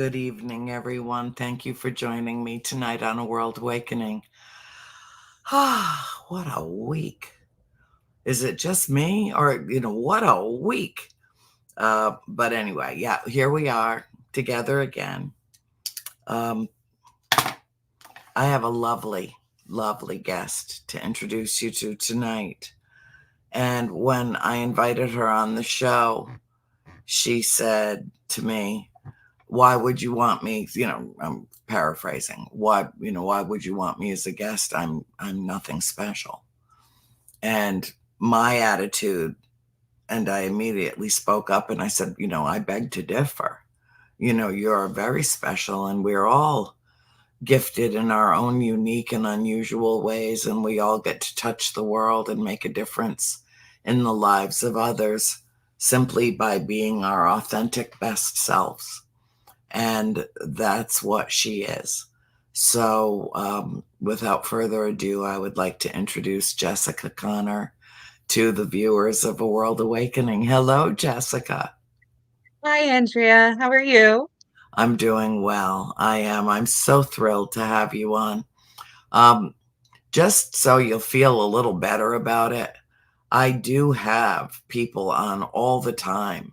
Good evening, everyone. Thank you for joining me tonight on A World Awakening. Ah, what a week. Is it just me? Or, what a week. But anyway, yeah, here we are together again. Um, I have a lovely, lovely guest to introduce you to tonight. And when I invited her on the show, she said to me, why would you want me? I'm paraphrasing. Why would you want me as a guest? I'm nothing special. And my attitude, and I immediately spoke up and I said, I beg to differ. You're very special and we're all gifted in our own unique and unusual ways, and we all get to touch the world and make a difference in the lives of others simply by being our authentic best selves. And that's what she is. So, without further ado, I would like to introduce Jessica Connor to the viewers of A World Awakening. Hello, Jessica. Hi, Andrea. How are you? I'm doing well. I am. I'm so thrilled to have you on. Um, just so you'll feel a little better about it, I do have people on all the time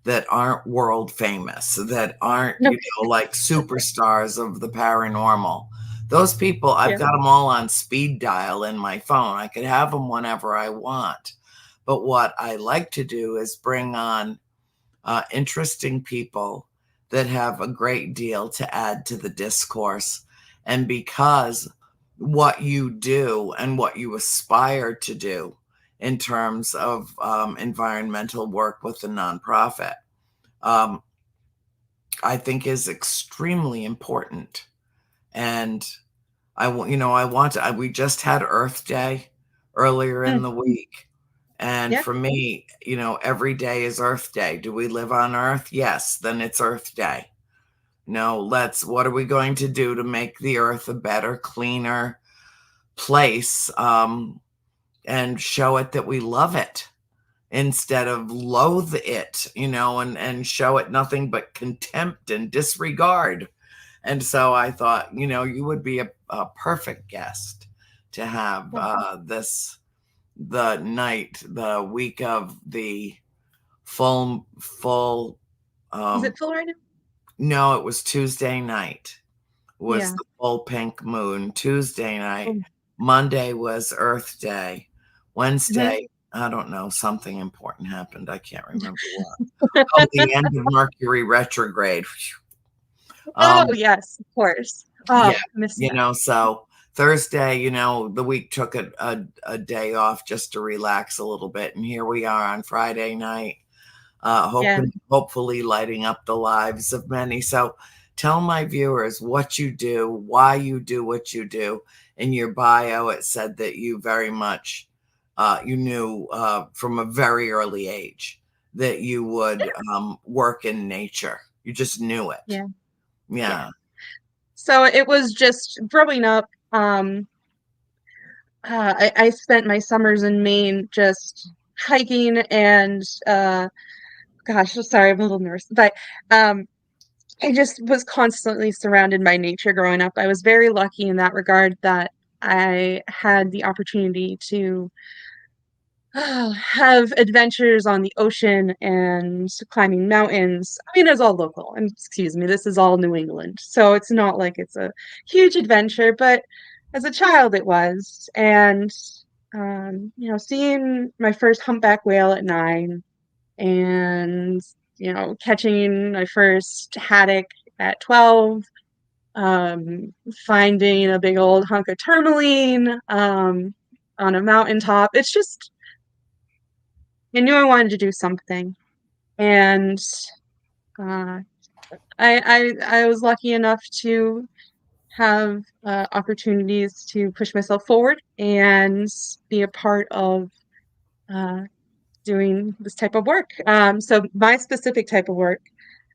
that aren't world famous, that aren't, No. like superstars of the paranormal. Those people, I've Yeah. got them all on speed dial in my phone. I could have them whenever I want. But what I like to do is bring on interesting people that have a great deal to add to the discourse. And because what you do and what you aspire to do in terms of environmental work with the nonprofit, um, I think is extremely important. And we just had Earth Day earlier in Mm, the week. And yeah. for me, every day is Earth Day. Do we live on Earth? Yes, then it's Earth Day. No, what are we going to do to make the Earth a better, cleaner place, and show it that we love it instead of loathe it, and show it nothing but contempt and disregard. And so I thought, you would be a perfect guest to have Well, the week of the full, is um, it full right now? no, it was Tuesday night, was Yeah. the full pink moon. Tuesday night. Oh, Monday was Earth Day. mhm. Wednesday, I don't know, something important happened. I can't remember what. Oh, the end of Mercury retrograde. Oh, Um, yes, of course. yeah, Oh, missed that. so Thursday, the week took a day off just to relax a little bit. And here we are on Friday night, Yeah. hopefully lighting up the lives of many. So tell my viewers what you do, why you do what you do. In your bio, it said that you very much, you knew from a very early age that you would work in nature. You just knew it. Yeah. Yeah. Yeah. So it was just growing up. I spent my summers in Maine just hiking and gosh, sorry, I'm a little nervous, but um, I just was constantly surrounded by nature growing up. I was very lucky in that regard that I had the opportunity to have adventures on the ocean and climbing mountains. I mean, it's all local. And excuse me, this is all New England. So it's not like it's a huge adventure, but as a child it was. And seeing my first humpback whale at 9 and catching my first haddock at 12, finding a big old hunk of tourmaline on a mountaintop. It's just I knew I wanted to do something, and uh, I was lucky enough to have opportunities to push myself forward and be a part of uh, doing this type of work. So my specific type of work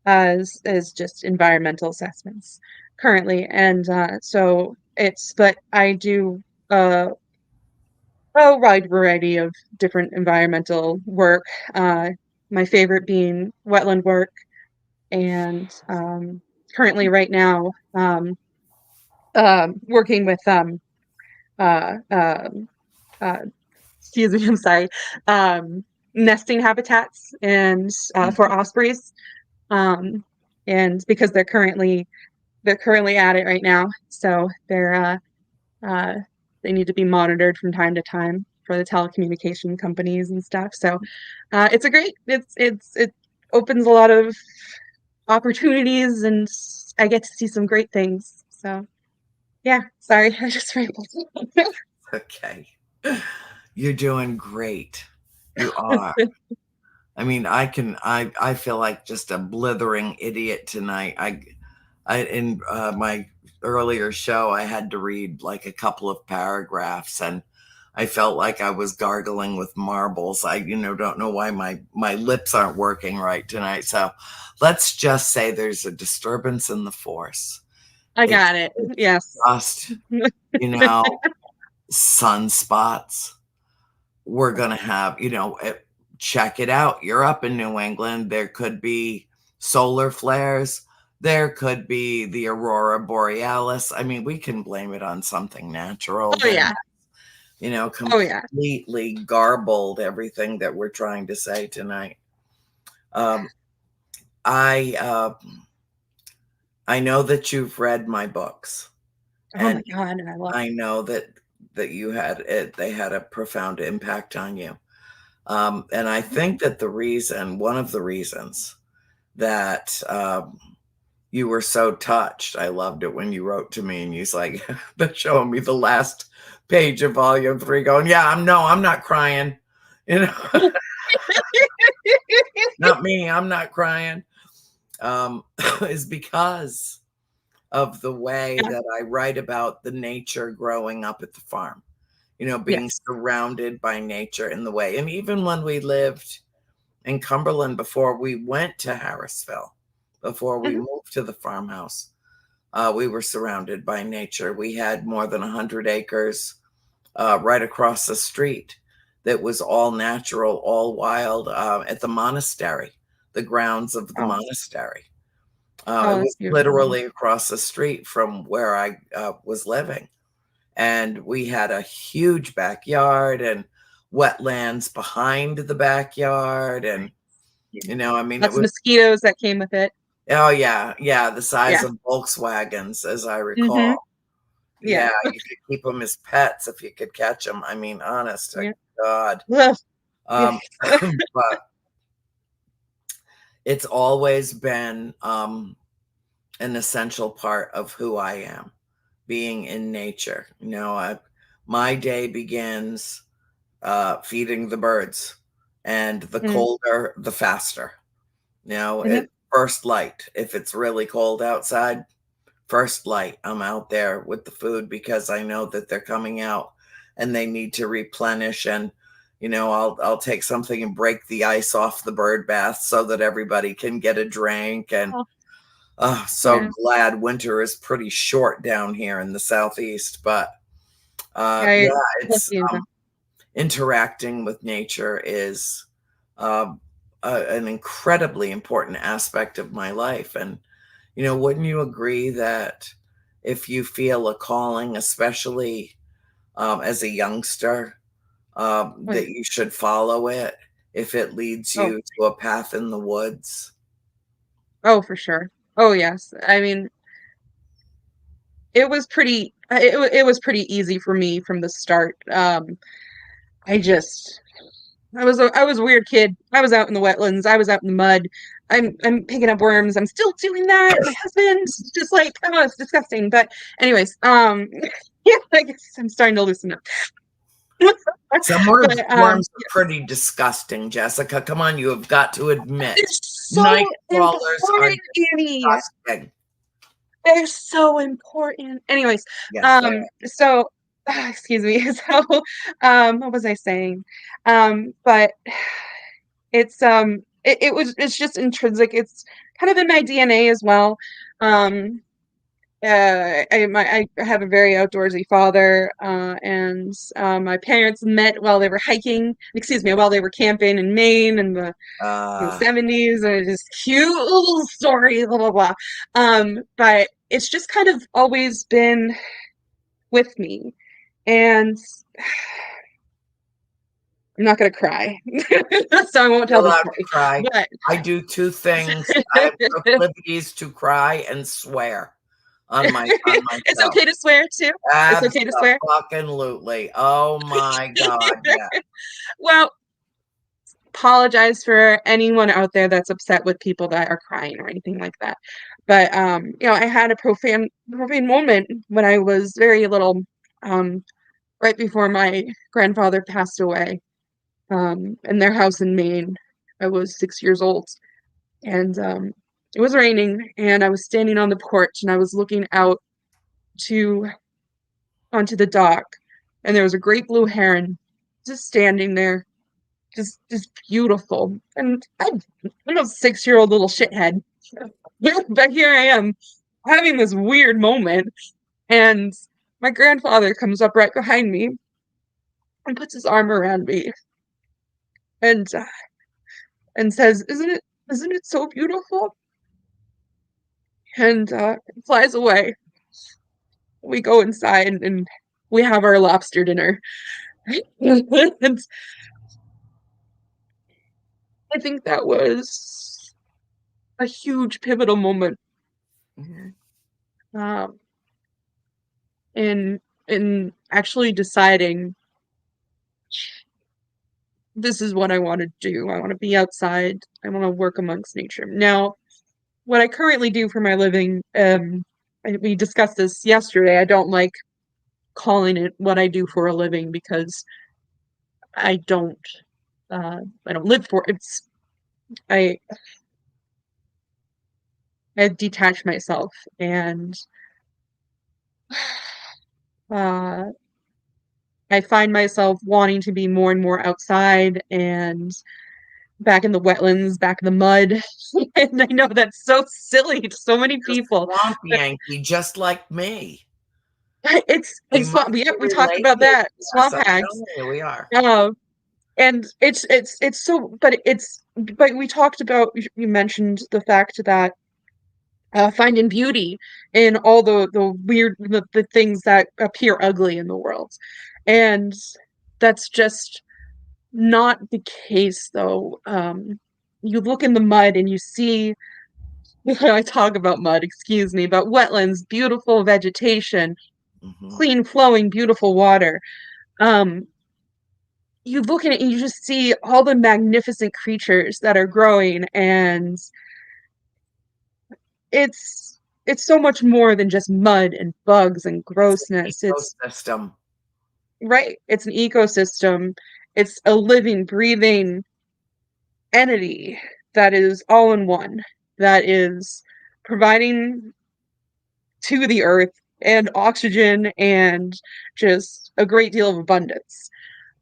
is just environmental assessments currently, and so but I do uh, a wide variety of different environmental work. Uh, my favorite being wetland work and currently right now working with uh, um, uh, excuse me, I'm sorry, um, nesting habitats and for Mhm. ospreys, um, and because they're currently at it right now, so uh, they need to be monitored from time to time for the telecommunication companies and stuff. So it's a great it opens a lot of opportunities, and I get to see some great things. So yeah, sorry, I just rambled. Okay. You're doing great. You are. I mean, I feel like just a blithering idiot tonight. In my earlier show, I had to read like a couple of paragraphs, and I felt like I was gargling with marbles. Don't know why my lips aren't working right tonight. So let's just say there's a disturbance in the force. I It's, got it. it's Yes. just, you know, sunspots. We're going to have, check it out. You're up in New England. There could be solar flares. There could be the aurora borealis. I mean, we can blame it on something natural Oh that, yeah. Oh yeah. completely garbled everything that we're trying to say tonight. Um, I I know that you've read my books, Oh my and God, I love I know that you had it. They had a profound impact on you. And I it. think that one of the reasons that you were so touched, I loved it when you wrote to me and you's like, they're showing me the last page of volume 3, going, yeah, I'm not crying. You know, not me, I'm not crying. Is because of the way Yeah. that I write about the nature growing up at the farm, being Yes. surrounded by nature in the way. And even when we lived in Cumberland before we went to Harrisville, before we Mhm. moved to the farmhouse, we were surrounded by nature. We had more than 100 acres right across the street that was all natural, all wild at the monastery, the grounds of the Oh, monastery. It oh, that's was beautiful. literally across the street from where I was living. And we had a huge backyard and wetlands behind the backyard. And, Yeah. I mean, it Lots of was, mosquitoes that came with it. oh, yeah, yeah, the size Yeah. of Volkswagens, as I recall. Mm-hmm. Yeah. Yeah, you could keep them as pets if you could catch them. I mean, honest to Yeah. God. Ugh. Um, Yes. but it's always been an essential part of who I am, being in nature. My day begins feeding the birds, and the Mm, colder, the faster. mhm. At first light, if it's really cold outside, first light, I'm out there with the food because I know that they're coming out and they need to replenish. And I'll take something and break the ice off the bird bath so that everybody can get a drink. And Oh, so yeah. glad winter is pretty short down here in the southeast. But yeah, I love it's being done. interacting with nature is um, an incredibly important aspect of my life. And wouldn't you agree that if you feel a calling, especially as a youngster, Oh, yeah. that you should follow it if it leads Oh, you to a path in the woods? oh, for sure. Oh, yes. I mean, it was pretty easy for me from the start. I just I was a weird kid. I was out in the wetlands. I was out in the mud. I'm picking up worms. I'm still doing that. My husband's just like, oh, it's disgusting. But anyways, yeah, I guess I'm starting to loosen up. Some worms, But worms are pretty disgusting, Jessica. Come on, you have got to they're admit, night so crawlers are important, Annie. disgusting. They're so important. Anyways, Yes, they so excuse me. So, what was I saying? But it's just intrinsic. It's kind of in my DNA as well. Um, I have a very outdoorsy father, and my parents met while they were hiking. Excuse me, while they were camping in Maine in the Uh, 70s, and it's just cute little story, blah blah blah. But it's just kind of always been with me, and I'm not gonna cry, so I won't you're tell the allowed to story. cry. But I do two things. I have proclivities to cry and swear on my it's show. okay to swear too. It's okay to swear. Abso-fucking-lutely. Oh my God, yeah. Well, apologize for anyone out there that's upset with people that are crying or anything like that. But I had a profane moment when I was very little, um, right before my grandfather passed away, in their house in Maine. I was 6 years old, and it was raining, and I was standing on the porch, and I was looking out to onto the dock, and there was a great blue heron just standing there, just beautiful. And I'm a 6 year old little shithead, but here I am having this weird moment, and my grandfather comes up right behind me and puts his arm around me and and says, "Isn't it so beautiful?" And flies away. We go inside and we have our lobster dinner. And I think that was a huge pivotal moment, Mhm. um, in actually deciding this is what I want to do. I want to be outside. I want to work amongst nature. Now, what I currently do for my living, we discussed this yesterday. I don't like calling it what I do for a living because I don't I don't live for it. I I detach myself, and uh I find myself wanting to be more and more outside and back in the wetlands, back in the mud. And I know that's so silly to so many You're people, swamp but Yankee, just like me. We it's must swamp. be Yep, we talked about related. that. Yes, Swamp I'm hags. telling you, we are. And it's so, but we talked about, you mentioned the fact that finding beauty in all the weird the things that appear ugly in the world. And that's just not the case though. You look in the mud and you see I talk about mud, excuse me, but wetlands, beautiful vegetation, Mhm. clean flowing, beautiful water. Um, you look at it and you just see all the magnificent creatures that are growing, and it's so much more than just mud and bugs and It's an grossness. It's ecosystem. right, it's an ecosystem. It's a living, breathing entity that is all in one, that is providing to the earth and oxygen and just a great deal of abundance.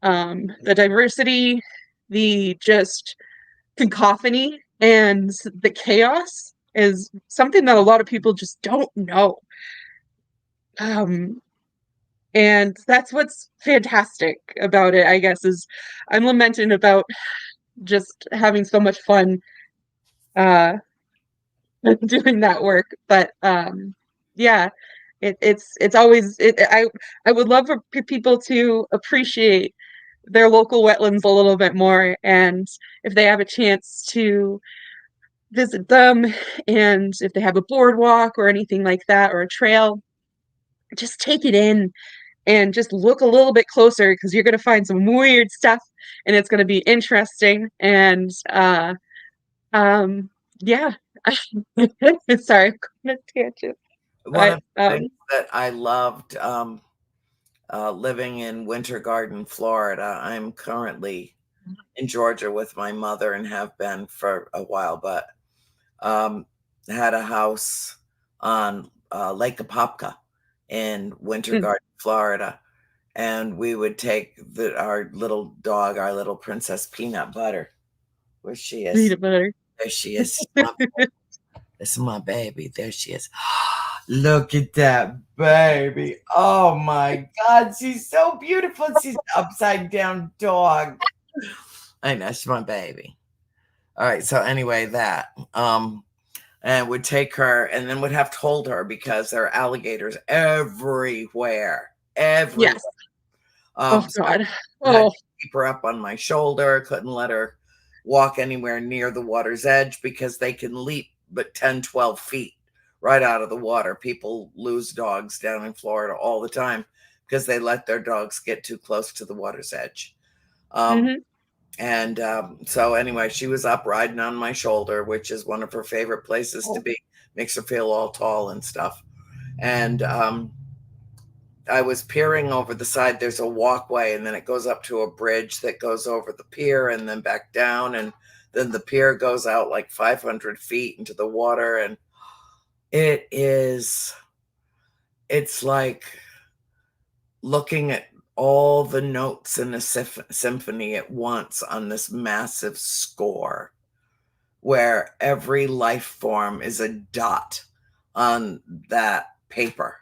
The diversity, the just cacophony, and the chaos is something that a lot of people just don't know. Um, and that's what's fantastic about it, I guess, is I'm lamenting about just having so much fun uh doing that work. But yeah, it's always I would love for people to appreciate their local wetlands a little bit more, and if they have a chance to visit them, and if they have a boardwalk or anything like that, or a trail, just take it in and just look a little bit closer, because you're going to find some weird stuff, and it's going to be interesting. And um yeah. Sorry, I'm going on a tangent. One But of the things that I loved, living in Winter Garden, Florida. I'm currently in Georgia with my mother and have been for a while, but um, had a house on Lake Apopka in Winter mm, Garden, Florida. And we would take our little dog, our little princess Peanut Butter. Where she is? peanut butter. There she is. This is my baby. There she is. Look at that baby. Oh my God, she's so beautiful. She's an upside down dog. I know, she's my baby. All right, so anyway, that. And would take her and then would have to hold her because there are alligators everywhere. Everywhere. Yes. Oh So God. I had Oh. to keep her up on my shoulder, couldn't let her walk anywhere near the water's edge because they can leap but 10, 12 feet right out of the water. People lose dogs down in Florida all the time because they let their dogs get too close to the water's edge. Um, Hmm. and so, anyway, she was up riding on my shoulder, which is one of her favorite places to Oh. be, makes her feel all tall and stuff. And I was peering over the side. There's a walkway, and then it goes up to a bridge that goes over the pier and then back down. And then the pier goes out like 500 feet into the water. And it is, it's like looking at all the notes in a symphony at once on this massive score where every life form is a dot on that paper.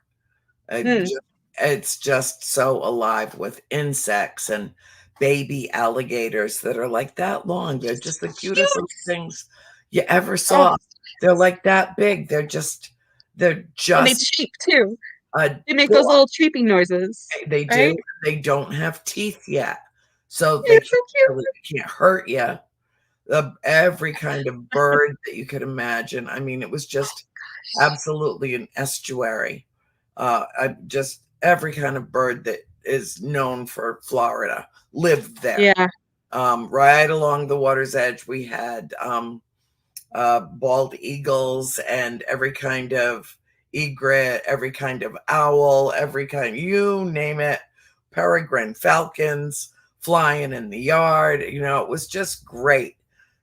It Mm. just, it's just so alive with insects and baby alligators that are like that long. They're just the cutest little Cute. things you ever Oh, saw. They're like that big. They're and they just cheep too. They make those adorable. little cheeping noises, They right? do. They don't have teeth yet, so they It's can't so really, cute. they can't hurt you. Every kind of bird that you could imagine. I mean, it was just absolutely an estuary. Just every kind of bird that is known for Florida lived there. Yeah. Right along the water's edge, we had bald eagles and every kind of egret, every kind of owl, every kind, you name it, peregrine falcons flying in the yard. It was just great.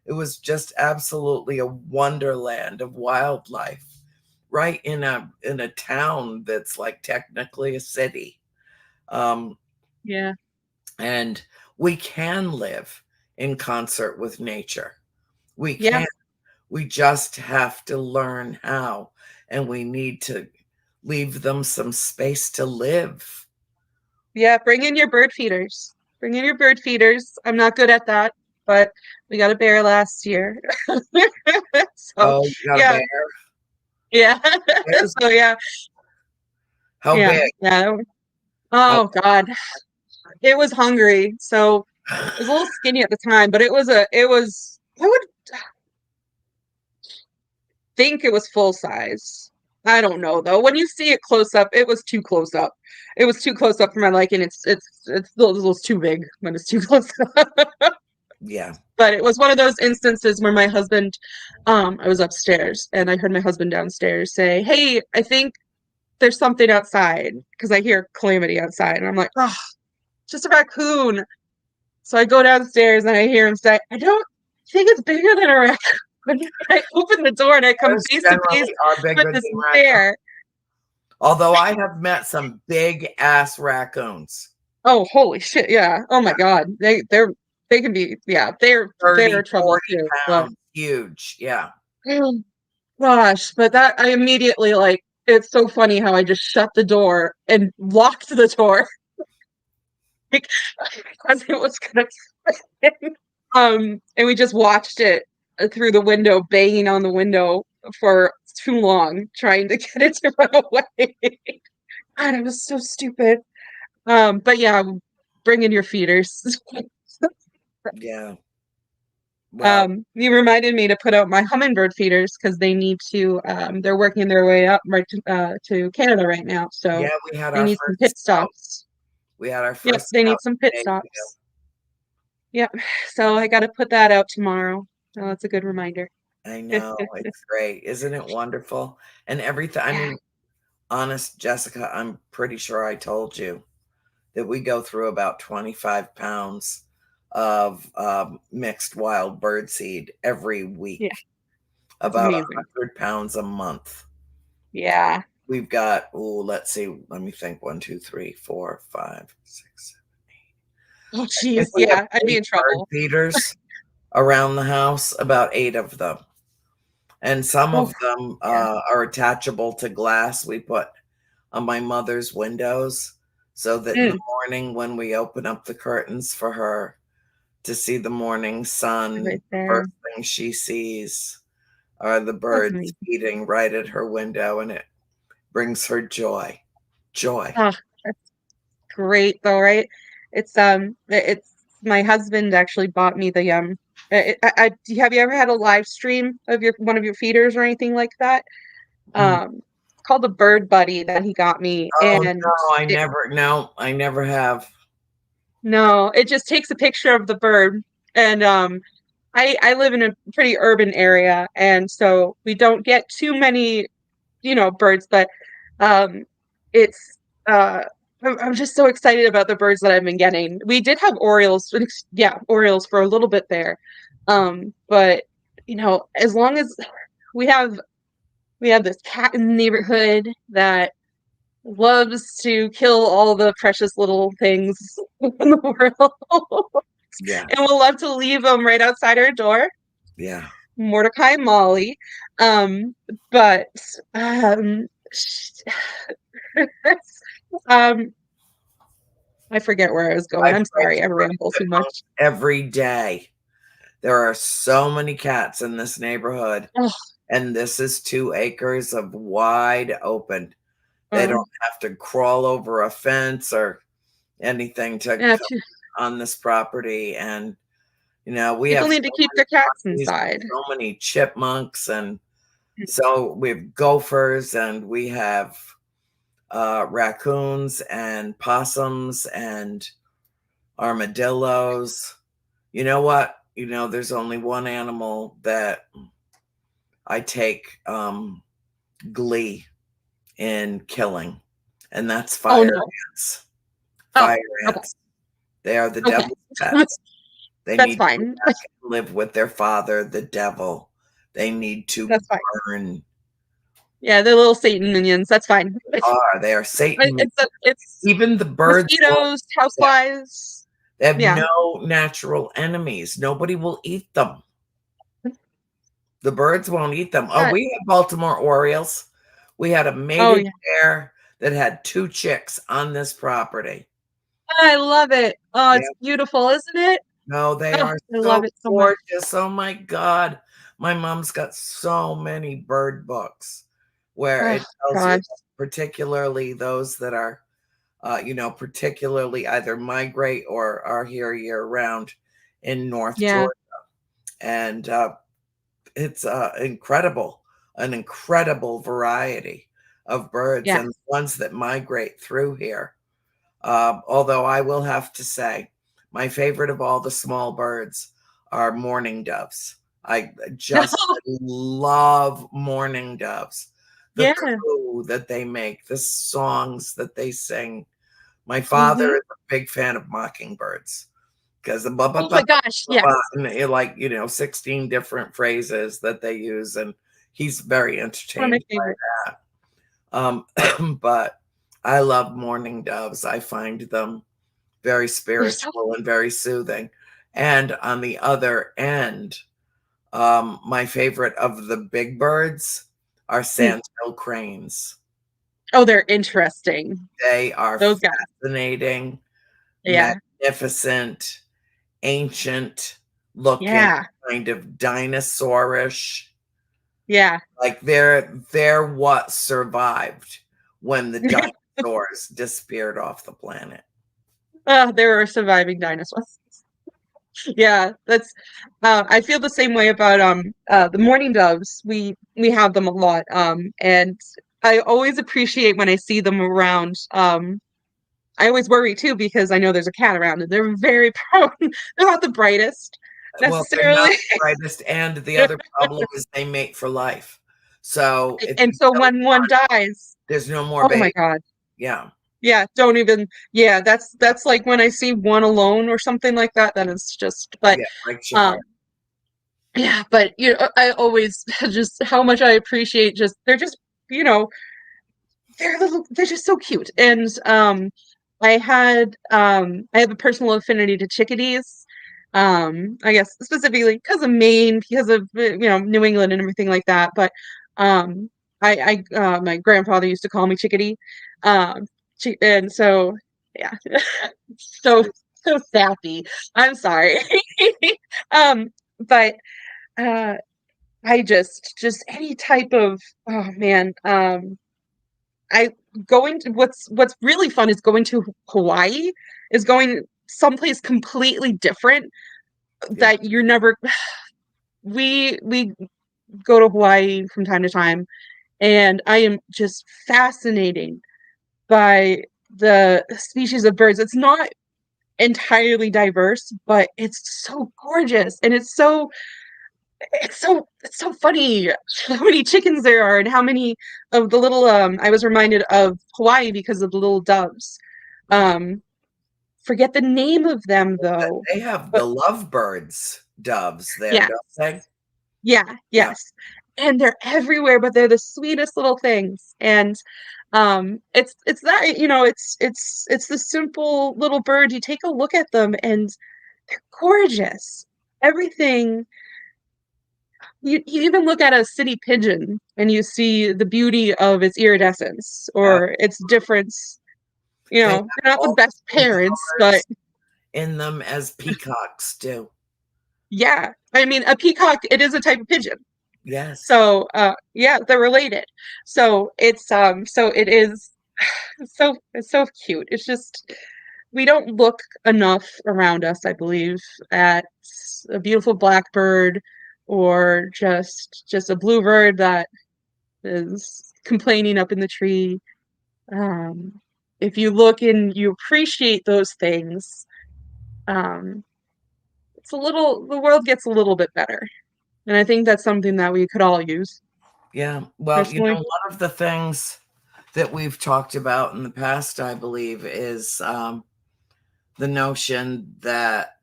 It was just absolutely a wonderland of wildlife, right in a town that's like technically a city. Um, Yeah. and we can live in concert with nature. We Yeah. can. We just have to learn how, and we need to leave them some space to live. Yeah. Bring in your bird feeders. Bring in your bird feeders. I'm not good at that, but we got a bear last year. So, Oh, you got a bear? yeah. Yeah. Bears? So, yeah. How Yeah. big? Yeah. How Oh God. It was hungry. So it was a little skinny at the time, but I would think it was full size. I don't know though. When you see it close up, it was too close up. It was too close up for my liking. It's a little too big when it's too close up. yeah. But it was one of those instances where my husband, I was upstairs and I heard my husband downstairs say, "Hey, I think there's something outside," because I hear calamity outside, and I'm like, "Oh, just a raccoon." So I go downstairs and I hear him say, "I don't think it's bigger than a raccoon." I open the door and I come Bears face to face generally are with bigger this than raccoons. bear. Although I have met some big ass raccoons. Oh, holy shit! Yeah. Oh my God. They can be, yeah. They're 30, trouble 40 too. But pounds. Huge. Yeah. oh, gosh, but that I immediately like. It's so funny how I just shut the door and locked the door because it was gonna. And we just watched it through the window, banging on the window for too long, trying to get it to run away. God, it was so stupid. But yeah, bring in your feeders. Yeah. Well, You reminded me to put out my hummingbird feeders because they need to. They're working their way up right to Canada right now, so yeah, we had they our need some first pit scout. stops. We had our Yep, first they scout need some pit today too. stops. Yep. So I got to put that out tomorrow. Oh, that's a good reminder. I know, it's great. Isn't it wonderful? And everything, I Yeah. mean, honest, Jessica, I'm pretty sure I told you that we go through about 25 pounds of mixed wild bird seed every Yeah. week, It's about amazing. 100 pounds a month. Yeah. We've got, oh, let's see, let me think, 1, 2, 3, 4, 5, 6. Oh, I think geez. we have Yeah, I'd be 8 in bird trouble. feeders around the house, about 8 of them. And some Oh, of them yeah. are attachable to glass we put on my mother's windows so that in the Mm, morning when we open up the curtains for her to see the morning sun, right there. first thing she sees are the That's birds amazing. feeding right at her window, and it brings her joy. Joy. Oh, that's great though, right? It's my husband actually bought me the have you ever had a live stream of your one of your feeders or anything like that? Mm. It's called the Bird Buddy that he got me, Oh and no, it I never have. no, it just takes a picture of the bird, and I live in a pretty urban area, and so we don't get too many, birds, but um, it's I'm just so excited about the birds that I've been getting. We did have Orioles, yeah, Orioles for a little bit there, but as long as we have we have this cat in the neighborhood that loves to kill all the precious little things in the world, Yeah, and will love to leave them right outside our door. yeah. Mordecai and Molly. Um, but um, I forget where I was I going. I'm try sorry, to I bring ramble too chipmunks much. every day. There are so many cats in this neighborhood, Oh, and this is 2 acres of wide open. They uh, don't have to crawl over a fence or anything to yeah, come on this property. And, we people have need to so keep many their cats monkeys and inside. so many chipmunks. And so we have gophers and we have raccoons and possums and armadillos. You know what? There's only one animal that I take glee in killing, and that's Oh fire no. ants. Oh, Fire okay. ants. They are the Okay. devil's pets. They That's need to go fine. back and live with their father, the devil. They need to That's fine. burn. Yeah, they're little Satan minions. That's fine. They are Satan. It's Even the birds will. mosquitoes, Yeah, houseflies. they have Yeah. no natural enemies. Nobody will eat them. The birds won't eat them. Oh, Uh, we had Baltimore Orioles. We had a oh mated yeah. pair that had 2 chicks on this property. I love it. Oh, Yeah. it's beautiful, isn't it? No, they Oh, are I love so it so much. gorgeous. Oh my God. My mom's got so many bird books where Oh it tells you, gosh. particularly those that are, particularly either migrate or are here year round in North Yeah. Georgia. And it's an incredible variety of birds Yeah. and ones that migrate through here. Although I will have to say, my favorite of all the small birds are mourning doves. I just love mourning doves. The Yeah. coo that they make, the songs that they sing. My father Hmm. is a big fan of mockingbirds because the ba ba Oh ba my gosh. ba ba, Yes. and like 16 different phrases that they use, and he's very One of my entertained by favorites. that. But I love mourning doves. I find them very They're so spiritual and very soothing. And on the other end, my favorite of the big birds are mm. sandhill cranes. Oh, they're interesting. They are Those guys. fascinating, Yeah. magnificent, ancient looking, Yeah. kind of dinosaurish. Yeah. Like they're what survived when the dinosaurs disappeared off the planet. There are surviving dinosaurs. Yeah, that's I feel the same way about the mourning doves. We have them a lot. And I always appreciate when I see them around. I always worry too because I know there's a cat around and they're very prone. They're not the brightest Well, they're not necessarily. the brightest, and the other problem is they mate for life. So if And you so kill when one one, dies, there's no more oh my baby. God. Yeah, Yeah, don't even yeah, that's like when I see one alone or something like that, then it's just but yeah, breaks your um heart. yeah, but I always just how much I appreciate just they're just, you know, they're just so cute. And I have a personal affinity to chickadees. I guess specifically because of Maine, because of New England and everything like that. But um, my grandfather used to call me Chickadee, um, and so yeah, so so sappy. I'm sorry, um, but uh, I just any type of oh man, I going to what's really fun is going to Hawaii is going someplace completely different Yeah. that you're never we go to Hawaii from time to time, and I am just fascinated by the species of birds. It's not entirely diverse, but it's so gorgeous, and it's so funny how many chickens there are and how many of the little I was reminded of Hawaii because of the little doves. Um Forget the name of them though. They have But the lovebirds doves there, yeah, don't they? yeah, Yeah. yes. And they're everywhere, but they're the sweetest little things. And it's that, it's the simple little bird. You take a look at them and they're gorgeous. Everything. You even look at a city pigeon and you see the beauty of its iridescence Yeah. or its difference. They have They're not the all the best same parents, but colors in them as peacocks do. yeah. I mean, a peacock, it is a type of pigeon. Yes. So, yeah, they're related. So it is it's so cute. It's just we don't look enough around us, I believe, at a beautiful blackbird or just a bluebird that is complaining up in the tree. Um, if you look and you appreciate those things, um, the world gets a little bit better. And I think that's something that we could all use Yeah. Well, personally. one of the things that we've talked about in the past, I believe, is the notion that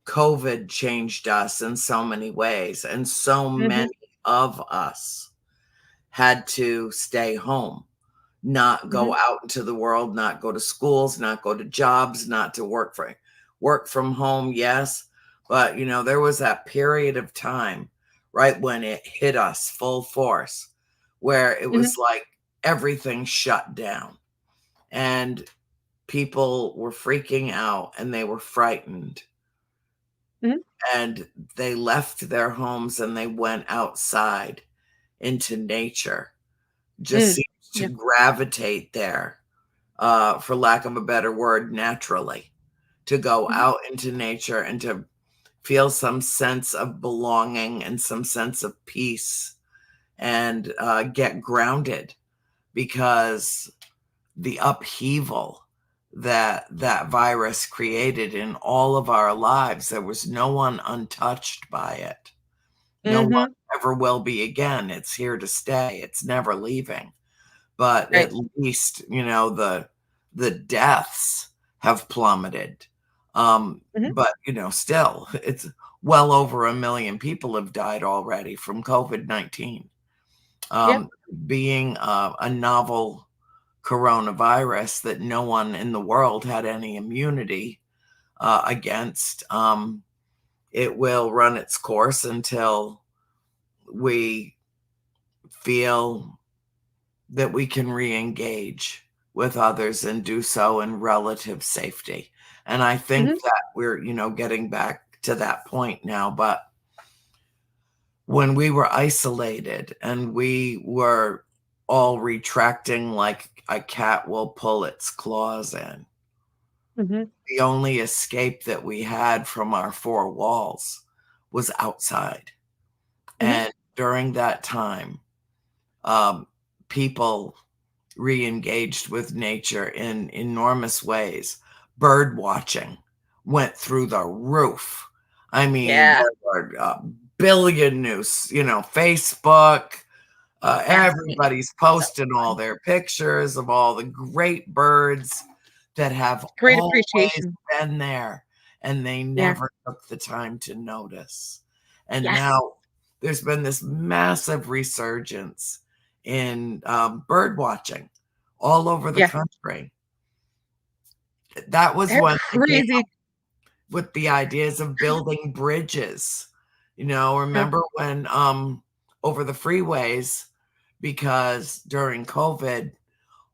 COVID changed us in so many ways, and so Hmm. many of us had to stay home, not Hmm. go out into the world, not go to schools, not go to jobs, not to work from home, yes. But there was that period of time right when it hit us full force where it Hmm. was like everything shut down and people were freaking out and they were frightened Hmm. and they left their homes and they went outside into nature. Just Mm. seems to Yeah. gravitate there, for lack of a better word, naturally, to go Hmm. out into nature and to feel some sense of belonging and some sense of peace and get grounded because the upheaval that that virus created in all of our lives, there was no one untouched by it. No one Hmm. ever will be again. It's here to stay. It's never leaving. But Right. at least, the deaths have plummeted. Hmm. But still, it's well over 1 million people have died already from COVID-19. Yeah. Um, being a novel coronavirus that no one in the world had any immunity against, it will run its course until we feel that we can re-engage with others and do so in relative safety. And I think Hmm. that we're, getting back to that point now. But when we were isolated and we were all retracting like a cat will pull its claws in, Hmm. the only escape that we had from our four walls was outside. Hmm. And during that time, um, people re-engaged with nature in enormous ways. Bird watching went through the roof. I mean, Yeah. there were a billion news, Facebook, Fascinating. everybody's So posting all their pictures of all the great birds that have great always appreciation. been there, and they Yeah. never took the time to notice. And Yes. now there's been this massive resurgence in bird watching all over the Yeah. country. That was They're when they came crazy. with the ideas of building bridges. Yeah. Remember when over the freeways, because during COVID,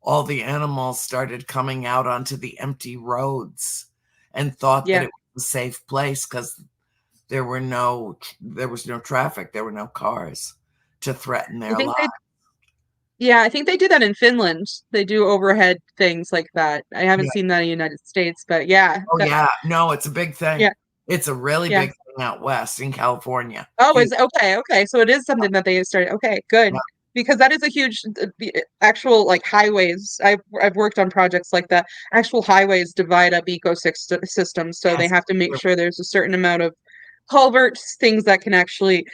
all the animals started coming out onto the empty roads and thought that Yeah. it was a safe place because there was no traffic, there were no cars to threaten I their think lives. they Yeah, I think they do that in Finland. They do overhead things like that. I haven't Yeah. seen that in the United States, but yeah, Oh that yeah. No, it's a big thing. yeah, It's a really yeah. big thing out west in California. Oh, Huge. is okay, okay. So it is something that they started. Okay, good. Yeah. Because that is a huge the actual like highways. I've worked on projects like that. Actual highways divide up ecosystems, so they Yes. have to make sure there's a certain amount of culverts, things that can actually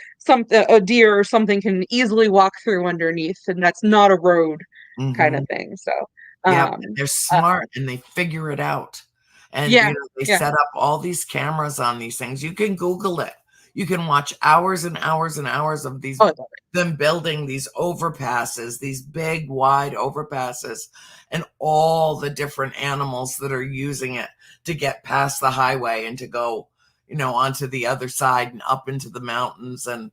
a deer or something can easily walk through underneath, and that's not a road kind of Hmm. thing. So, Yeah, um, they're uh, smart and they figure it out. And, yeah, they yeah. set up all these cameras on these things. You can Google it. You can watch hours and hours and hours of Oh, I love it. them building these overpasses, these big, wide overpasses, and all the different animals that are using it to get past the highway and to go, onto the other side and up into the mountains. And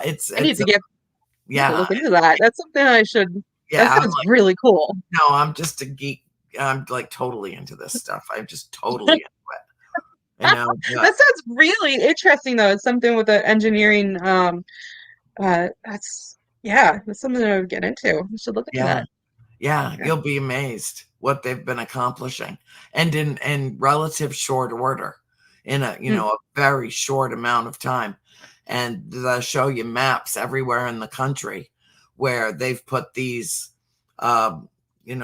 it's I need it's to a, get I need to yeah, look into that. That's something I should. That yeah. sounds really cool. No, I'm just a geek. I'm like totally into this stuff. I'm just totally into it. That sounds really interesting, though. It's something with the engineering. That's yeah, that's something I would get into. I should look into yeah, that. yeah. Yeah. You'll be amazed what they've been accomplishing, and in relative short order, in a Mm, a very short amount of time, and they'll show you maps everywhere in the country where they've put these, um,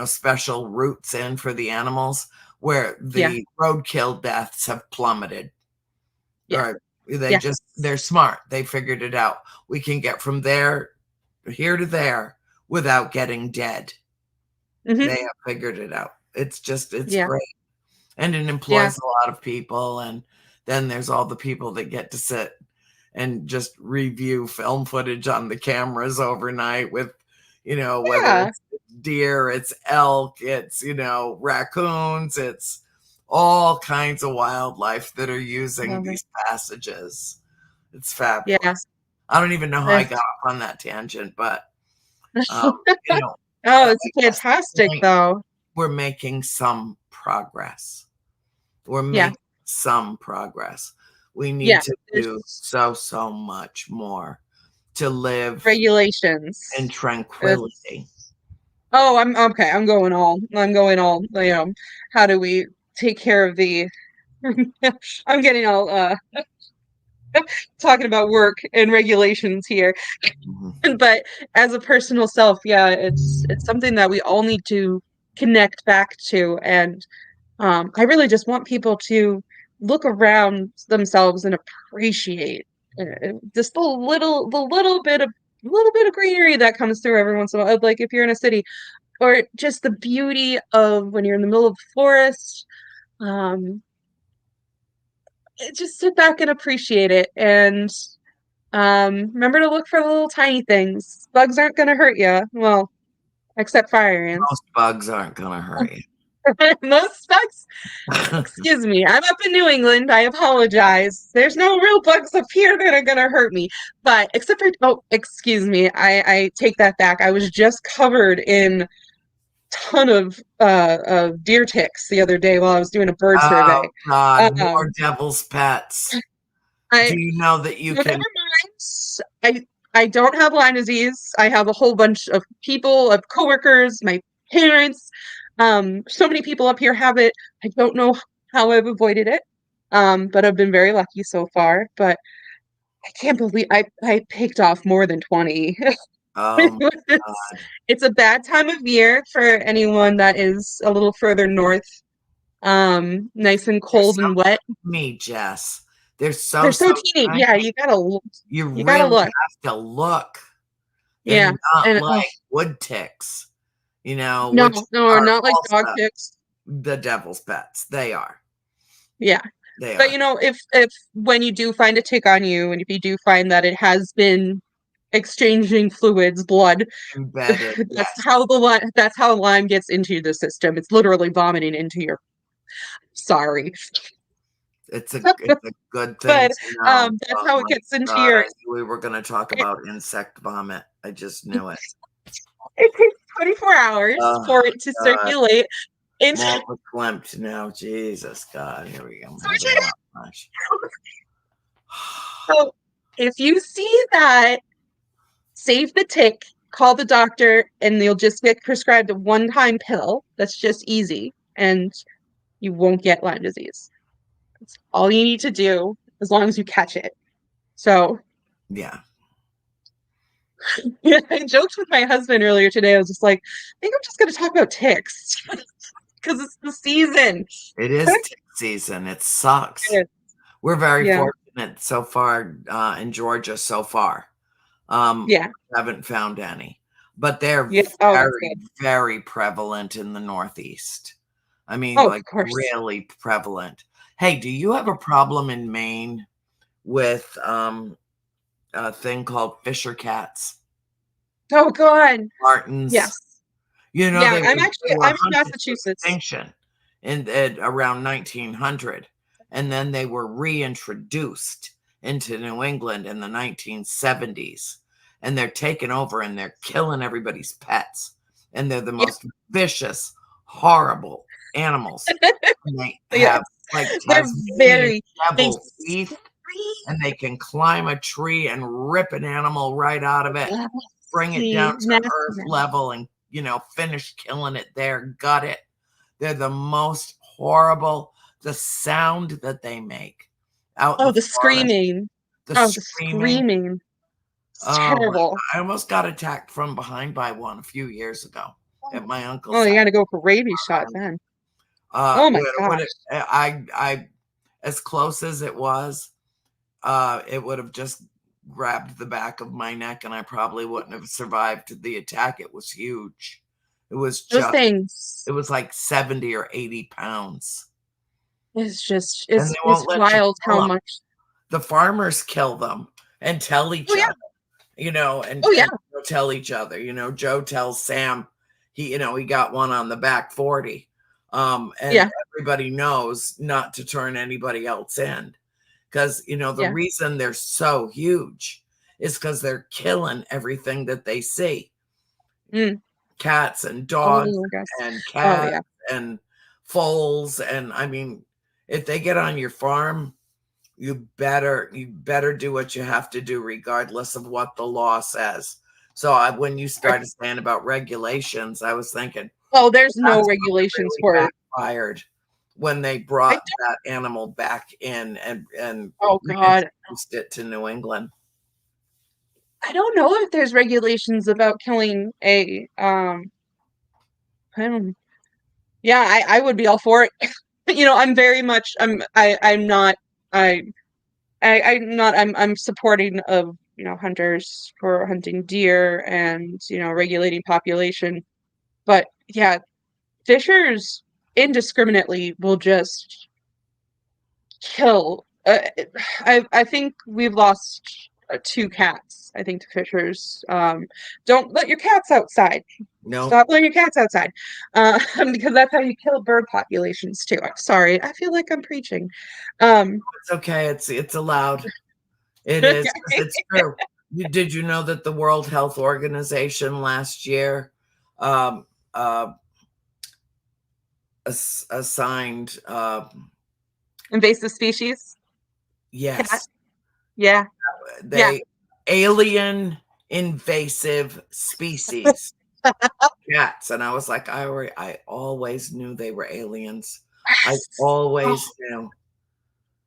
special routes in for the animals where yeah. the roadkill deaths have plummeted. Yeah. Or Yes. they're smart. They figured it out. We can get from there here to there without getting dead. Hmm. They have figured it out. It's Yeah. great. And it Yeah. employs a lot of people. And then there's all the people that get to sit and just review film footage on the cameras overnight with, whether Yeah. it's deer, it's elk, it's, raccoons, it's all kinds of wildlife that are using Love it. these passages. It's Yeah. fabulous. I don't even know how I got off on that tangent, but um, you know, Oh, I it's guess the fantastic, point, though. we're making some progress. We're Yeah. making some progress. We need Yeah. to do There's so, so much more to live in regulations. tranquility. It's Oh, I'm okay. I'm going all, how do we take care of the I'm getting all talking about work and regulations here. Mhm. But as a personal self, yeah, it's something that we all need to connect back to. And I really just want people to look around themselves and appreciate just the little bit of greenery that comes through every once in a while. Like if you're in a city, or just the beauty of when you're in the middle of the forest. Um, just sit back and appreciate it, and remember to look for the little tiny things. Bugs aren't going to hurt you. Well, except fire ants. Most bugs aren't going to hurt you. Most bugs. Excuse me. I'm up in New England. I apologize. There's no real bugs up here that are going to hurt me. But except for, oh, excuse me. I take that back. I was just covered in ton of deer ticks the other day while I was doing a bird Oh, survey. God, more Um, devil's pets. Do I you know that you so never can? mind. I don't have Lyme disease. I have a whole bunch of people, of coworkers, my parents. So many people up here have it. I don't know how I've avoided it. But I've been very lucky so far. But I can't believe I picked off more than 20. Oh, It's, God. it's a bad time of year for anyone that is a little further north. Nice and They're cold so and wet. me, Jess. They're They're so, so so teeny. tiny. Yeah, You you gotta really look. have to look. They're Yeah, not and oh, like wood ticks, no, which no, are not like dog also ticks. the devil's pets. They are. Yeah, They but are. if when you do find a tick on you, and if you do find that it has been exchanging fluids, blood, Embedded. Yes. that's how Lyme gets into the system. It's literally vomiting into your. Sorry. it's a good thing But to know. that's Oh how it my gets into God, I your. knew we were going to talk It, about insect vomit. I just knew it. it takes 24 hours Oh for it to God, circulate into. more verklempt now. Jesus God, here we go. I'm having a hot flash. So if you see that, save the tick, call the doctor, and you'll just get prescribed a one-time pill. That's just easy, and you won't get Lyme disease. That's all you need to do as long as you catch it. So Yeah, yeah, I joked with my husband earlier today. I was just like, I think I'm just going to talk about ticks because it's the season. it is tick season. It sucks. We're very Yeah, fortunate so far in Georgia so far. yeah, Haven't found any, but they're yeah. Oh, that's very, good. very prevalent in the Northeast. I mean, Oh, of like course. really prevalent. Hey, do you have a problem in Maine with a thing called Fisher cats, Oh, God. martins? Yes. You know, Yeah, they were I'm in hunted to Massachusetts. extinction in around 1900, and then they were reintroduced into New England in the 1970s, and they're taking over and they're killing everybody's pets, and they're the Yeah, most vicious, horrible animals. And they yes. have like They're Tasmanian very, they devil teeth, and they can climb a tree and rip an animal right out of it, bring it down nasty, to nasty, earth nasty. level and finish killing it there, gut it. They're the most horrible. The sound that they make out in Oh, the the forest, screaming. the Oh, the screaming. screaming. It's Oh my terrible. God. I almost got attacked from behind by one a few years ago at my uncle's Oh, you house. gotta go for rabies shot then. Uh, Oh my what gosh. it, I, as close as it would have just grabbed the back of my neck and I probably wouldn't have survived the attack. It was huge. It was Those just, things it was like 70 or 80 pounds. is just And they it's won't let you wild kill how them. much. The farmers kill them and tell Oh each yeah. other, Oh yeah. and tell each other. Joe tells Sam he got one on the back 40. And Yeah. everybody knows not to turn anybody else in. Because the Yeah. reason they're so huge is because they're killing everything that they see. Mm. Cats and dogs Oh gosh. and Oh cats yeah. and foals. And I mean, if they get on your farm, you better do what you have to do regardless of what the law says. So when you started saying about regulations, I was thinking Oh, there's no that's when it regulations really for. backfired, when they I brought don't. that animal back in and Oh God. reintroduced it to New England. I don't know if there's regulations about killing a I don't. Yeah, I would be all for it. I'm very much. I'm not. I. I'm not. I'm supporting of hunters for hunting deer and regulating population. But yeah, fishers indiscriminately will just kill. I think we've lost two cats. I think to fishers. Don't let your cats outside. No, Stop letting your cats outside, because that's how you kill bird populations too. I'm sorry. I feel like I'm preaching. Um, it's okay. It's allowed. It is. It's true. Did you know that the World Health Organization last year um, uh, assigned invasive species. Cat. yes, Yeah. Yeah. they alien invasive species cats, and I was like, I always knew they were aliens. I Yes. Oh, always knew.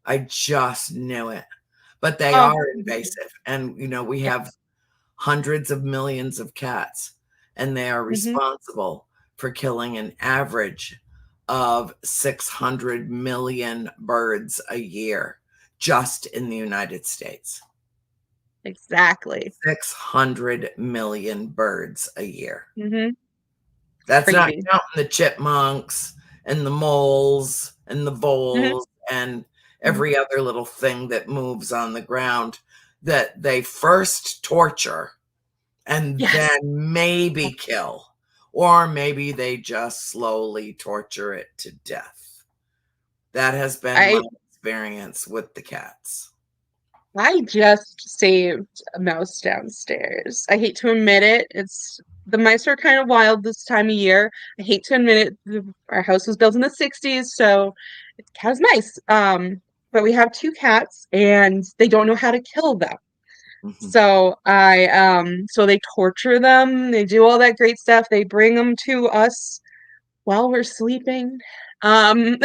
I just knew it. But they oh, are invasive, and we yeah. have hundreds of millions of cats, and they are Hmm. responsible for killing an average of 600 million birds a year just in the United States. Exactly. 600 million birds a year. Hmm. That's not Crazy. counting the chipmunks and the moles and the Hmm. voles and Hmm. every other little thing that moves on the ground that they first torture and then Yes. maybe kill, or maybe they just slowly torture it to death. That has been my I experience with the cats? I just saved a mouse downstairs. I hate to admit it. It's the mice are kind of wild this time of year. I hate to admit it. Our house was built in the 60s, so it has mice. But we have two cats and they don't know how to kill them. Mhm. So they torture them. They do all that great stuff. They bring them to us while we're sleeping. Um,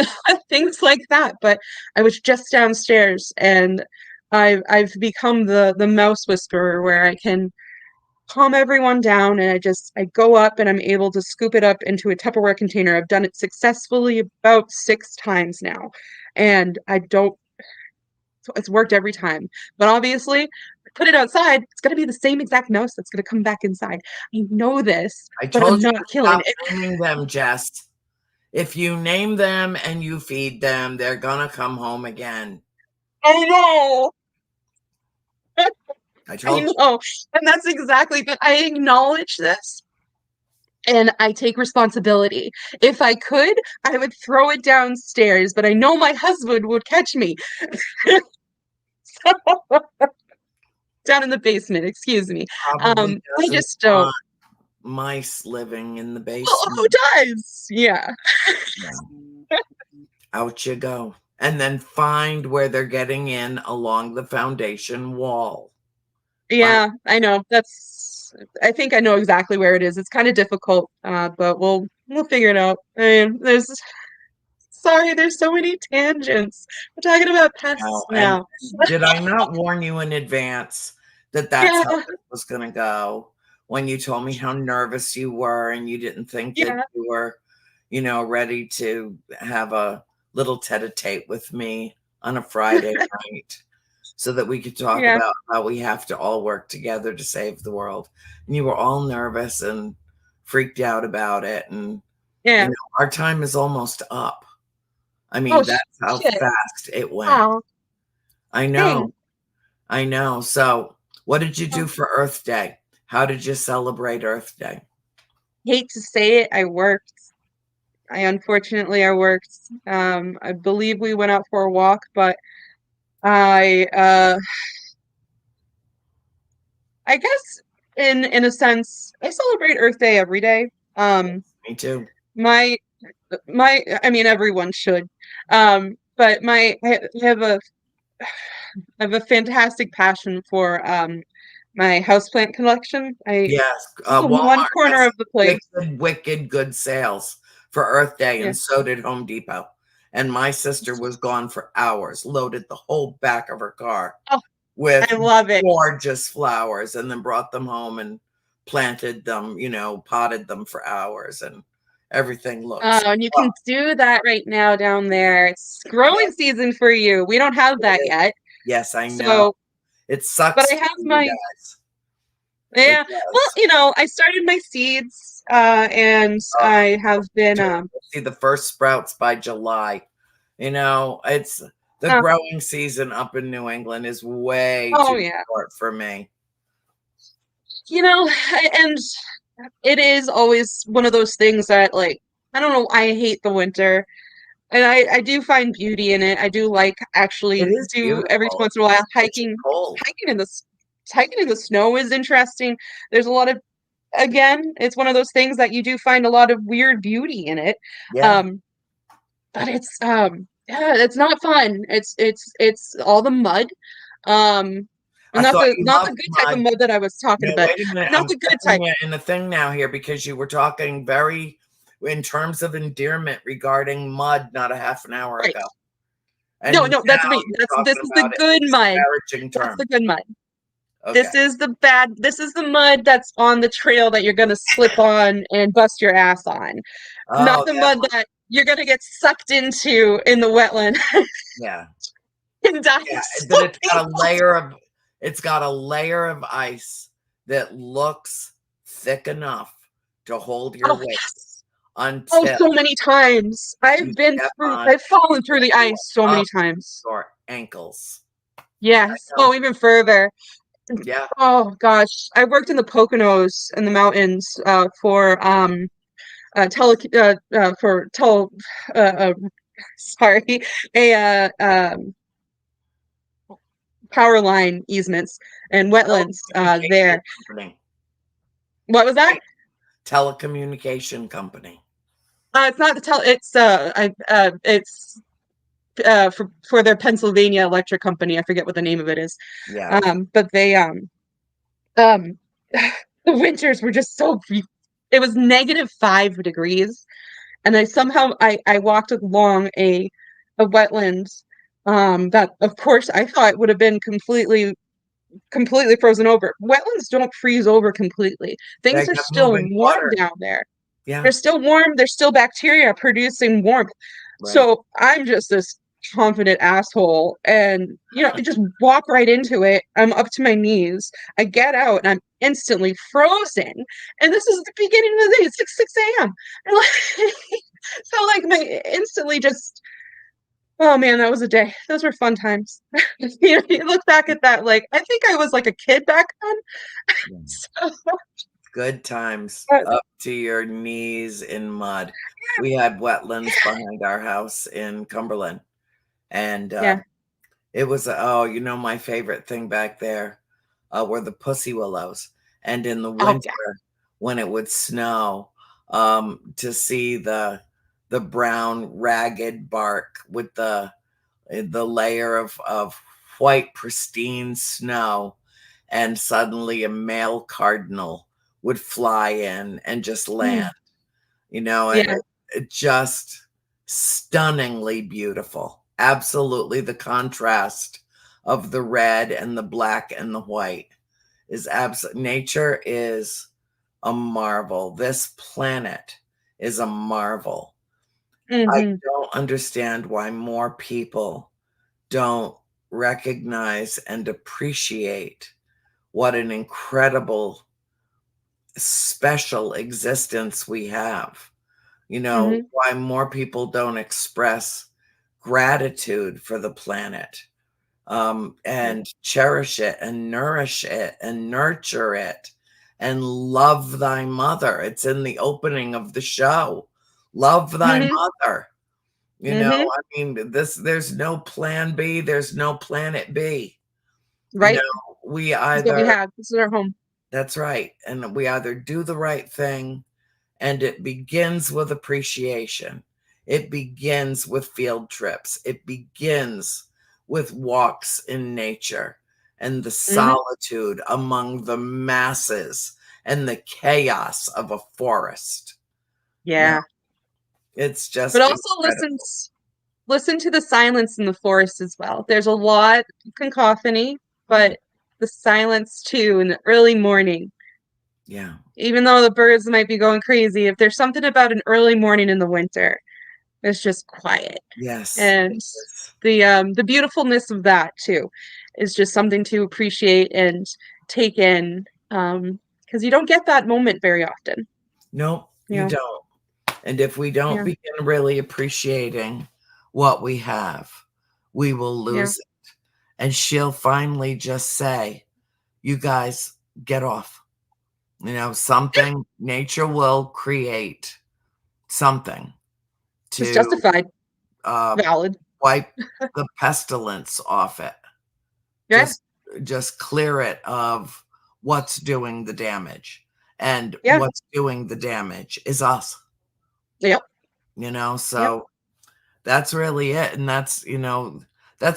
things like that. But I was just downstairs and I've become the mouse whisperer where I can calm everyone down and I go up and I'm able to scoop it up into a Tupperware container. I've done it successfully about 6 times now. And I don't it's worked every time. But obviously, put it outside, it's gonna be the same exact mouse that's gonna come back inside. I know this, I but I'm told you not to killing stop it. naming them, Jess. If you name them and you feed them, they're gonna come home again. I know. I I told you. know. And that's exactly, but I acknowledge this and I take responsibility. If I could, I would throw it downstairs, but I know my husband would catch me. Down in the basement, excuse me. Probably I doesn't just don't. want mice living in the Well, who basement. does? Yeah. Yeah. Out you go. And then find where they're getting in along the foundation wall. Find Yeah, I know. I think I know exactly where it is. It's kind of difficult, but we'll figure it out. I mean, sorry, there's so many tangents. We're talking about pests out. And now. did I not warn you in advance that that's Yeah, how this was going to go? When you told me how nervous you were and you didn't think that yeah, you were, ready to have a little tete-a-tete with me on a Friday night so that we could talk yeah, about how we have to all work together to save the world. And you were all nervous and freaked out about it. And, yeah. our time is almost up. I Oh mean, that's how shit. fast it went. Oh, I know. dang. I know. So, what did you do Oh, for Earth Day? How did you celebrate Earth Day? hate to say it, I worked. I worked. I believe we went out for a walk, but I I guess in a sense, I celebrate Earth Day every day. Um, Me too. my I mean everyone should. But I have a fantastic passion for my houseplant collection. I Yes. on one Walmart corner has of the place. wicked, wicked good sales for Earth Day, Yeah. and so did Home Depot. And my sister was gone for hours, loaded the whole back of her car Oh, with I love it. gorgeous flowers, and then brought them home and planted them, potted them for hours, and everything looks, And you oh, can do that right now down there. It's growing yes, season for you. We don't have that it is. yet. Yes, I know. So, It but sucks I for have you my guys. It yeah. Well, does. I started my seeds, and Oh, I have me been too. We'll see the first sprouts by July. It's the uh, growing season up in New England is way oh too yeah. short for me. And it is always one of those things that like I don't know, I hate the winter. And I do find beauty in it. I do like It actually is do every beautiful. once in a It's while just bitchin' cold. hiking in the hiking in the snow is interesting. There's a lot of again, it's one of those things that you do find a lot of weird beauty in it. Yeah. Um, but yeah, it's not fun. It's all the mud. Um, I and thought you not the loved good type of mud. mud that I was talking No, about. wait a minute. Not I'm the good catching type. you in the thing now here because you were talking very in terms of endearment regarding mud not a half an hour Right. ago. And No, no, that's now me. you're This talking is the about it in good mud. disparaging That's the terms. good mud. Okay. This is the mud that's on the trail that you're gonna slip on and bust your ass on. Not Oh, the that mud one. that you're gonna get sucked into in the wetland Yeah. and die Yeah, of but suffocation. it's got a layer of ice that looks thick enough to hold your Oh weight yes. Oh, until so many times. you step on I've and fallen through the you ice so are many up times. your ankles. I Yes. know. Oh, even further. Yeah. Oh gosh. I worked in the Poconos in the mountains for sorry, a power line easements and wetlands Telecommunication there. company. What was that? Right. Telecommunication company. It's not the it's for their Pennsylvania electric company. I forget what the name of it is. Yeah. But they um the winters were just so it was -5 degrees, and I walked along a wetland that of course I thought would have been completely frozen over. Wetlands don't freeze over completely. They Things are got still moving warm water. down there. Yeah. They're still warm. There's still bacteria producing warmth. Right. So I'm just this confident asshole, and I just walk right into it. I'm up to my knees. I get out, and I'm instantly frozen. And this is the beginning of the day. It's like 6 a.m. And like, so like my instantly just. Oh man, that was a day. Those were fun times. You look back at that, like I think I was like a kid back then. Yeah. So, Good times but, up to your knees in mud. We had wetlands behind our house in Cumberland, and yeah. it was my favorite thing back there were the pussy willows, and in the Oh yeah. winter when it would snow, to see the brown ragged bark with the layer of white pristine snow, and suddenly a male cardinal would fly in and just land, Mm, and yeah. it just stunningly beautiful. Absolutely, the contrast of the red and the black and the white is absolute. Nature is a marvel. This planet is a marvel. I Hmm. don't understand why more people don't recognize and appreciate what an incredible, special existence we have. Hmm. Why more people don't express gratitude for the planet, and cherish it and nourish it and nurture it and love thy mother. It's in the opening of the show. Love thy Hmm. mother. Hmm. I mean, there's no plan B, there's no planet B. You know, Right. we This is what we either, have. This is our home. that's right. And we either do the right thing, and it begins with appreciation. It begins with field trips. It begins with walks in nature and the Hmm. solitude among the masses and the chaos of a forest. No, Yeah. it's But just also incredible. listen to the silence in the forest as well. There's a lot of cacophony, Mm, but the silence too in the early morning. yeah. Even though the birds might be going crazy, if there's something about an early morning in the winter, it's just quiet. Yes. And the beautifulness of that too is just something to appreciate and take in. Because you don't get that moment very often. Nope, You you know? don't. And if we don't Yeah. begin really appreciating what we have, we will Yeah. lose it. And she'll finally just say, "You guys get off." Something, nature will create something It's to justified. uh, Valid. wipe the pestilence off it. Yeah. Just just clear it of what's doing the damage. And Yeah. what's doing the damage is us, Yep. Yep. so that's really it. And that's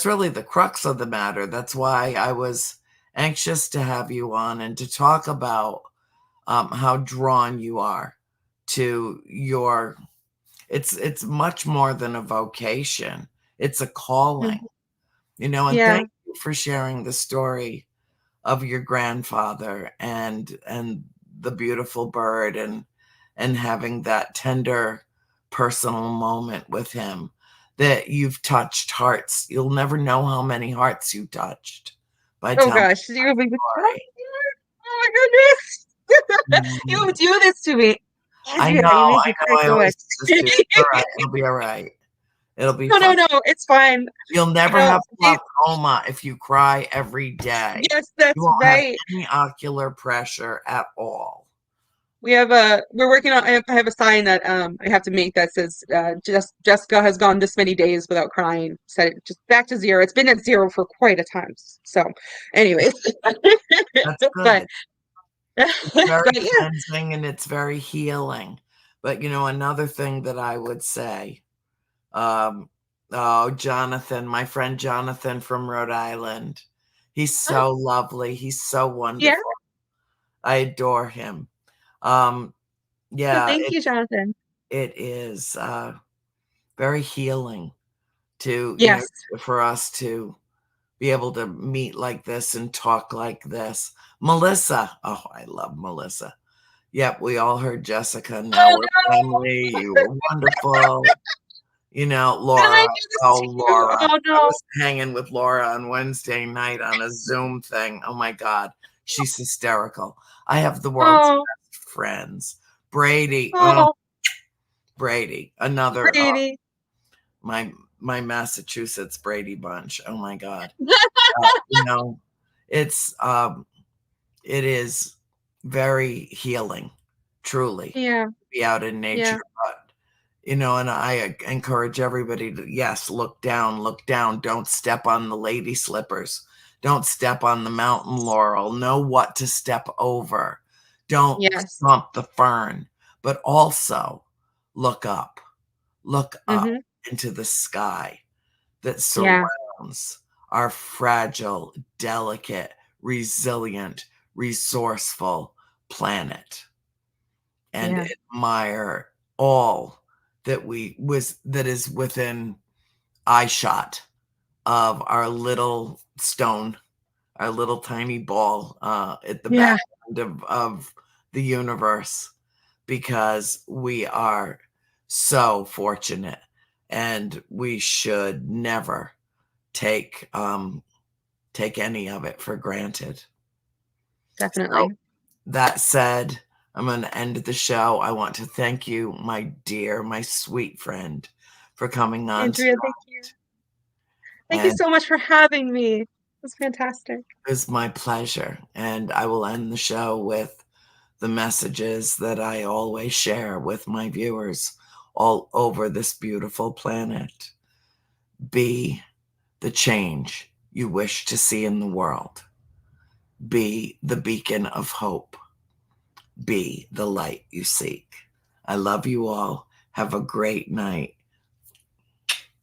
really the crux of the matter. That's why I was anxious to have you on and to talk about how drawn you are to your it's much more than a vocation. It's a calling, Mhm. and Yeah. thank you for sharing the story of your grandfather and the beautiful bird and having that tender personal moment with him, that you've touched hearts. You'll never know how many hearts you touched by Oh telling gosh, you would be story. oh my goodness. You Mhm. would do this to me. Andrea, you make I me cry know, I so much. always do this too. It's all right, it'll be all right. It'll be No, no, fun. no, it's fine. You'll You never know, have glaucoma if you cry every day. yes, You that's won't have right. any ocular pressure at all. we're working on, I have a sign that I have to make that says just Jessica has gone this many days without crying. Set it just back to zero. It's been at zero for quite a time. So anyways. That's good. But It's very but yeah. cleansing and it's very healing. But another thing that I would say, um, oh, Jonathan, my friend Jonathan from Rhode Island. He's Oh, so lovely. He's so yeah. wonderful. I adore him. Um, Oh, yeah, thank you, Jonathan. it is very healing to, Yes. for us to be able to meet like this and talk like this. Melissa. Oh, I love Melissa. Yep, we all heard Jessica. Now Oh we're no. family. You were wonderful. And Laura. I do this Oh, too. Laura. Oh I no. was hanging with Laura on Wednesday night on a Zoom thing. Oh my God. She's hysterical. I have the world's Oh, best friends. Brady. Oh, oh, Brady. Another Brady. my my Massachusetts Brady bunch. Oh my God. You know, it's it is very healing, truly, Yeah, to be out in nature. yeah, But and I encourage everybody to, yes, look down. Don't step on the lady slippers. Don't step on the mountain laurel. Know what to step over. Don't yes. stomp the fern, but also look up. Look up Mm-hmm. into the sky that Yeah, surrounds our fragile, delicate, resilient, resourceful planet and yeah, admire all that is within eyeshot of our little stone, our little tiny ball at the back yeah, end of the universe, because we are so fortunate and we should never take take any of it for granted. So definitely. that said, I'm going to end the show. I want to thank you, my dear, my sweet friend, for coming on Andrea, thank tonight. you. Thank you And so much for having me. It was fantastic. it was my pleasure. And I will end the show with the messages that I always share with my viewers all over this beautiful planet. Be the change you wish to see in the world. Be the beacon of hope. Be the light you seek. I love you all. Have a great night.